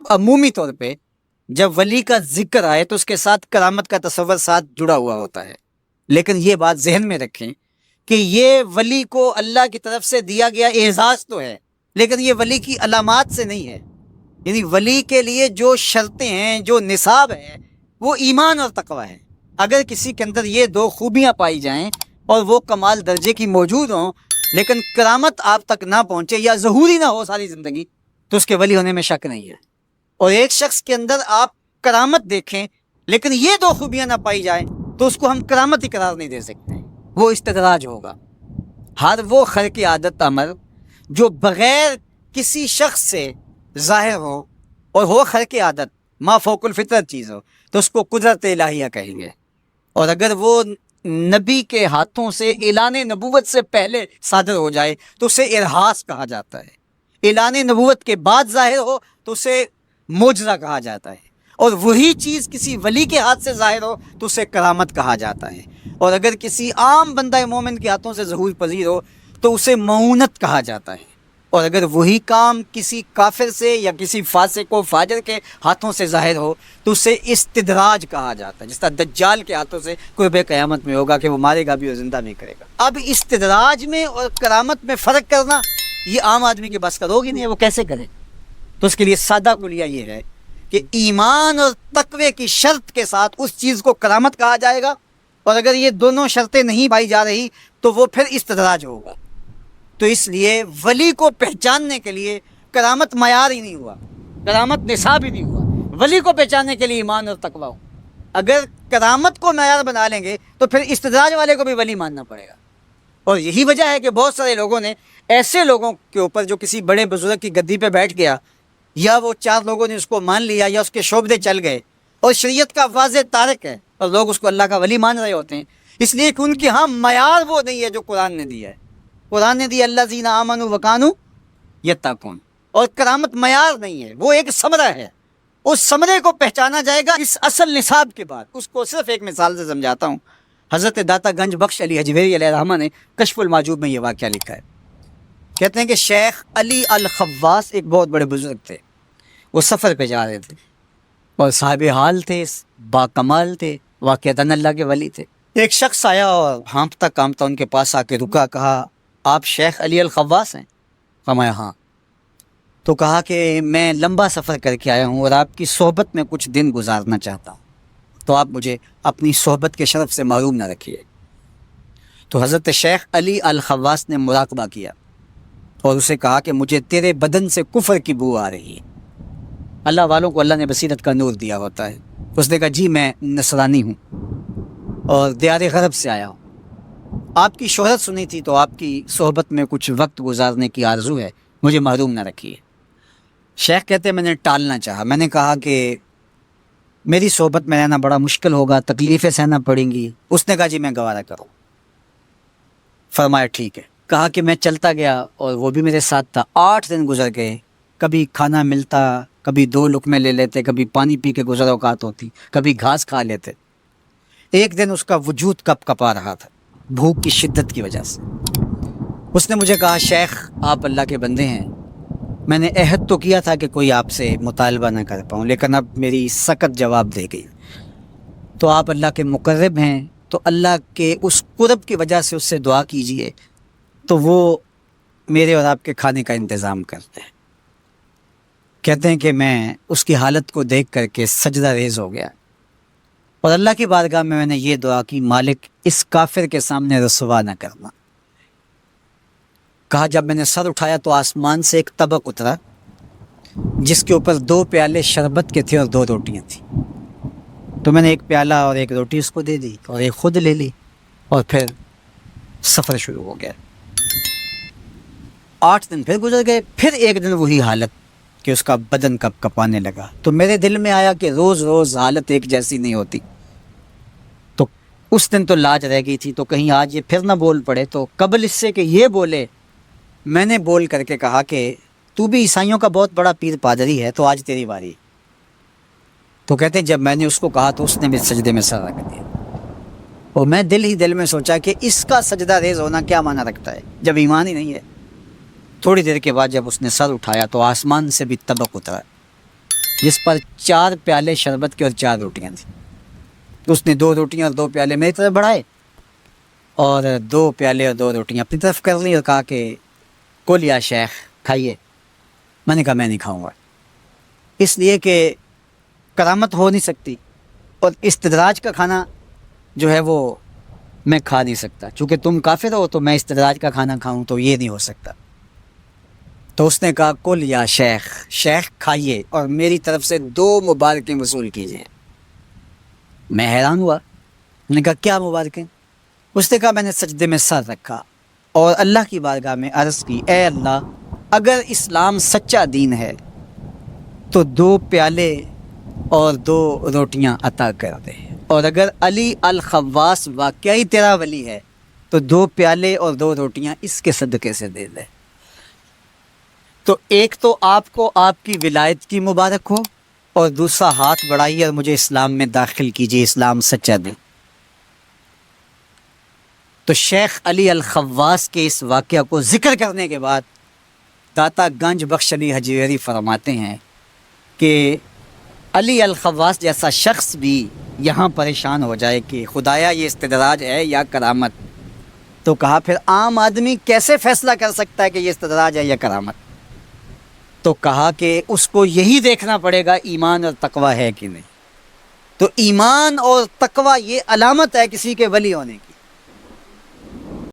عمومی طور پہ جب ولی کا ذکر آئے تو اس کے ساتھ کرامت کا تصور ساتھ جڑا ہوا ہوتا ہے، لیکن یہ بات ذہن میں رکھیں کہ یہ ولی کو اللہ کی طرف سے دیا گیا اعزاز تو ہے، لیکن یہ ولی کی علامات سے نہیں ہے۔ یعنی ولی کے لیے جو شرطیں ہیں، جو نصاب ہے، وہ ایمان اور تقوی ہے۔ اگر کسی کے اندر یہ دو خوبیاں پائی جائیں اور وہ کمال درجے کی موجود ہوں، لیکن کرامت آپ تک نہ پہنچے یا ظہوری نہ ہو ساری زندگی، تو اس کے ولی ہونے میں شک نہیں ہے۔ اور ایک شخص کے اندر آپ کرامت دیکھیں لیکن یہ دو خوبیاں نہ پائی جائیں تو اس کو ہم کرامت ہی قرار نہیں دے سکتے، وہ استدراج ہوگا۔ ہر وہ خرق عادت عمل جو بغیر کسی شخص سے ظاہر ہو اور ہو خرق عادت، ما فوق الفطرت چیز ہو، تو اس کو قدرت الہیہ کہیں گے۔ اور اگر وہ نبی کے ہاتھوں سے اعلان نبوت سے پہلے صادر ہو جائے تو اسے ارہاس کہا جاتا ہے، اعلان نبوت کے بعد ظاہر ہو تو اسے معجزہ کہا جاتا ہے، اور وہی چیز کسی ولی کے ہاتھ سے ظاہر ہو تو اسے کرامت کہا جاتا ہے، اور اگر کسی عام بندہ مومن کے ہاتھوں سے ظہور پذیر ہو تو اسے معونت کہا جاتا ہے، اور اگر وہی کام کسی کافر سے یا کسی فاسق و فاجر کے ہاتھوں سے ظاہر ہو تو اسے استدراج کہا جاتا ہے، جس طرح دجال کے ہاتھوں سے قرب قیامت میں ہوگا کہ وہ مارے گا بھی اور زندہ نہیں کرے گا۔ اب استدراج میں اور کرامت میں فرق کرنا یہ عام آدمی کے بس کا روگ ہی نہیں ہے، وہ کیسے کرے؟ تو اس کے لیے سادہ کلیہ یہ ہے کہ ایمان اور تقوی کی شرط کے ساتھ اس چیز کو کرامت کہا جائے گا، اور اگر یہ دونوں شرطیں نہیں پائی جا رہی تو وہ پھر استدراج ہوگا۔ تو اس لیے ولی کو پہچاننے کے لیے کرامت معیار ہی نہیں ہوا، کرامت نصاب ہی نہیں ہوا۔ ولی کو پہچاننے کے لیے ایمان اور تقوی ہو۔ اگر کرامت کو معیار بنا لیں گے تو پھر استدراج والے کو بھی ولی ماننا پڑے گا۔ اور یہی وجہ ہے کہ بہت سارے لوگوں نے ایسے لوگوں کے اوپر جو کسی بڑے بزرگ کی گدی پہ بیٹھ گیا، یا وہ چار لوگوں نے اس کو مان لیا یا اس کے شعبے چل گئے، اور شریعت کا واضح تارک ہے اور لوگ اس کو اللہ کا ولی مان رہے ہوتے ہیں، اس لیے کہ ان کے ہاں معیار وہ نہیں ہے جو قرآن نے دیا ہے۔ قرآن نے دیا الذین آمنوا وکانوا یتقون، اور کرامت معیار نہیں ہے، وہ ایک ثمرہ ہے۔ اس ثمرے کو پہچانا جائے گا اس اصل نصاب کے بعد۔ اس کو صرف ایک مثال سے سمجھاتا ہوں۔ حضرت داتا گنج بخش علی حجویری علیہ الرحمہ نے کشف المعجوب میں یہ واقعہ لکھا ہے۔ کہتے ہیں کہ شیخ علی الخواص ایک بہت بڑے بزرگ تھے، وہ سفر پہ جا رہے تھے اور صاحب حال تھے، با کمال تھے، واقعتاً اللہ کے ولی تھے۔ ایک شخص آیا اور ہانپتا کانپتا ان کے پاس آ کے رکا، کہا آپ شیخ علی الخواص ہیں؟ فرمایا ہاں۔ تو کہا کہ میں لمبا سفر کر کے آیا ہوں اور آپ کی صحبت میں کچھ دن گزارنا چاہتا ہوں، تو آپ مجھے اپنی صحبت کے شرف سے محروم نہ رکھیے۔ تو حضرت شیخ علی الخواص نے مراقبہ کیا اور اسے کہا کہ مجھے تیرے بدن سے کفر کی بو آ رہی ہے۔ اللہ والوں کو اللہ نے بصیرت کا نور دیا ہوتا ہے۔ اس نے کہا جی میں نصرانی ہوں اور دیار غرب سے آیا ہوں، آپ کی شہرت سنی تھی تو آپ کی صحبت میں کچھ وقت گزارنے کی آرزو ہے، مجھے محروم نہ رکھیے۔ شیخ کہتے ہیں میں نے ٹالنا چاہا، میں نے کہا کہ میری صحبت میں رہنا بڑا مشکل ہوگا، تکلیفیں سہنا پڑیں گی۔ اس نے کہا جی میں گوارا کروں۔ فرمایا ٹھیک ہے۔ کہا کہ میں چلتا گیا اور وہ بھی میرے ساتھ تھا۔ 8 دن گزر گئے، کبھی کھانا ملتا، کبھی 2 لقمے لے لیتے، کبھی پانی پی کے گزر اوقات ہوتی، کبھی گھاس کھا لیتے۔ ایک دن اس کا وجود کپ کپا رہا تھا بھوک کی شدت کی وجہ سے۔ اس نے مجھے کہا شیخ آپ اللہ کے بندے ہیں، میں نے عہد تو کیا تھا کہ کوئی آپ سے مطالبہ نہ کر پاؤں، لیکن اب میری سخت جواب دے گئی، تو آپ اللہ کے مقرب ہیں، تو اللہ کے اس قرب کی وجہ سے اس سے دعا کیجئے تو وہ میرے اور آپ کے کھانے کا انتظام کرتے ہیں۔ کہتے ہیں کہ میں اس کی حالت کو دیکھ کر کے سجدہ ریز ہو گیا اور اللہ کی بارگاہ میں نے یہ دعا کی مالک اس کافر کے سامنے رسوا نہ کرنا۔ کہا جب میں نے سر اٹھایا تو آسمان سے ایک طبق اترا جس کے اوپر 2 پیالے شربت کے تھے اور 2 روٹیاں تھیں، تو میں نے ایک پیالہ اور ایک روٹی اس کو دے دی اور ایک خود لے لی اور پھر سفر شروع ہو گیا۔ 8 دن پھر گزر گئے، پھر ایک دن وہی حالت کہ اس کا بدن کپ کپانے لگا۔ تو میرے دل میں آیا کہ روز روز حالت ایک جیسی نہیں ہوتی، تو اس دن تو لاج رہ گئی تھی، تو کہیں آج یہ پھر نہ بول پڑے۔ تو قبل اس سے کہ یہ بولے میں نے بول کر کے کہا کہ تو بھی عیسائیوں کا بہت بڑا پیر پادری ہے، تو آج تیری باری۔ تو کہتے ہیں جب میں نے اس کو کہا تو اس نے بھی سجدے میں سر رکھ دیا، اور میں دل ہی دل میں سوچا کہ اس کا سجدہ ریز ہونا کیا معنی رکھتا ہے جب ایمان ہی نہیں ہے۔ تھوڑی دیر کے بعد جب اس نے سر اٹھایا تو آسمان سے بھی طبق اترا جس پر 4 پیالے شربت کے اور 4 روٹیاں تھیں. تو اس نے 2 روٹیاں اور 2 پیالے میری طرف بڑھائے اور 2 پیالے اور 2 روٹیاں اپنی طرف کر لی اور کہا کہ کل یا شیخ کھائیے. میں نے کہا میں نہیں کھاؤں گا، اس لیے کہ کرامت ہو نہیں سکتی اور استدراج کا کھانا جو ہے وہ میں کھا نہیں سکتا. چونکہ تم کافر ہو تو میں استدراج کا کھانا کھاؤں تو یہ نہیں ہو سکتا. تو اس نے کہا کل یا شیخ، شیخ کھائیے اور میری طرف سے 2 مبارکیں وصول کیجیے. میں حیران ہوا، میں نے کہا کیا مبارکیں؟ اس نے کہا میں نے سجدے میں سر رکھا اور اللہ کی بارگاہ میں عرض کی، اے اللہ اگر اسلام سچا دین ہے تو 2 پیالے اور 2 روٹیاں عطا کر دے، اور اگر علی الخواص واقعی تیرا ولی ہے تو 2 پیالے اور 2 روٹیاں اس کے صدقے سے دے دے. تو ایک تو آپ کو آپ کی ولایت کی مبارک ہو اور دوسرا ہاتھ بڑھائیے اور مجھے اسلام میں داخل کیجیے، اسلام سچا دین. تو شیخ علی الخواص کے اس واقعہ کو ذکر کرنے کے بعد داتا گنج بخش علی حجویری فرماتے ہیں کہ علی الخواص جیسا شخص بھی یہاں پریشان ہو جائے کہ خدایا یہ استدراج ہے یا کرامت، تو کہا پھر عام آدمی کیسے فیصلہ کر سکتا ہے کہ یہ استدراج ہے یا کرامت؟ تو کہا کہ اس کو یہی دیکھنا پڑے گا ایمان اور تقوی ہے کہ نہیں. تو ایمان اور تقوی یہ علامت ہے کسی کے ولی ہونے کی.